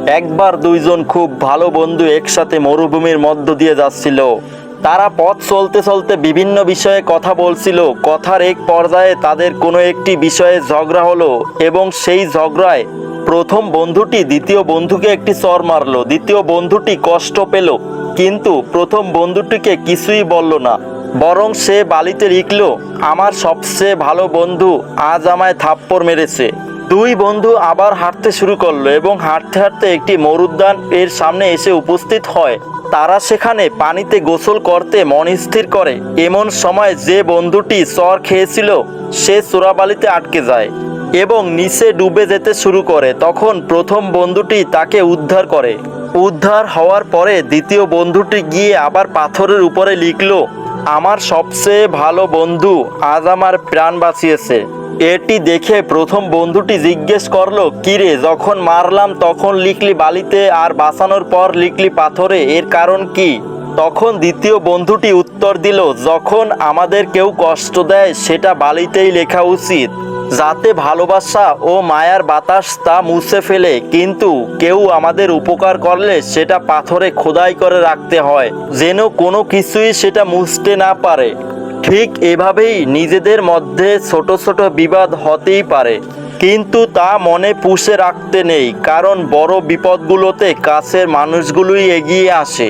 একবার দুইজন খুব ভালো বন্ধু একসাথে মরুভূমির মধ্য দিয়ে যাচ্ছিল। তারা পথ চলতে চলতে বিভিন্ন বিষয়ে কথা বলছিল। কথার এক পর্যায়ে তাদের কোনো একটি বিষয়ে ঝগড়া হলো এবং সেই ঝগড়ায় প্রথম বন্ধুটি দ্বিতীয় বন্ধুকে একটি চর মারলো। দ্বিতীয় বন্ধুটি কষ্ট পেল, কিন্তু প্রথম বন্ধুটিকে কিছুই বলল না, বরং সে বালিতে লিখল, আমার সবচেয়ে ভালো বন্ধু আজ আমায় থাপ্পড় মেরেছে। দুই বন্ধু আবার হাঁটতে শুরু করলো এবং হাঁটতে হাঁটতে একটি মরুদ্যান এর সামনে এসে উপস্থিত হয়। তারা সেখানে পানিতে গোসল করতে মন স্থির করে। এমন সময় যে বন্ধুটি চর খেয়েছিল সে চোরাবালিতে আটকে যায় এবং নিচে ডুবে যেতে শুরু করে। তখন প্রথম বন্ধুটি তাকে উদ্ধার করে। উদ্ধার হওয়ার পরে দ্বিতীয় বন্ধুটি গিয়ে আবার পাথরের উপরে লিখল, আমার সবচেয়ে ভালো বন্ধু আজ আমার প্রাণ বাঁচিয়েছে। এটি দেখে প্রথম বন্ধুটি জিজ্ঞেস করলো, কিরে, যখন মারলাম তখন লিখলি বালিতে আর বাঁচানোর পর লিখলি পাথরে, এর কারণ কি? তখন দ্বিতীয় বন্ধুটি উত্তর দিল, যখন আমাদের কেউ কষ্ট দেয় সেটা বালিতেই লেখা উচিত, যাতে ভালোবাসা ও মায়ার বাতাস তা মুছে ফেলে, কিন্তু কেউ আমাদের উপকার করলে সেটা পাথরে খোদাই করে রাখতে হয়, যেন কোনো কিছুই সেটা মুছতে না পারে। ঠিক এভাবেই নিজেদের মধ্যে ছোট ছোট বিবাদ হতেই পারে, কিন্তু তা মনে পুষে রাখতে নেই, কারণ বড় বিপদগুলোতে কাছের মানুষগুলোই এগিয়ে আসে।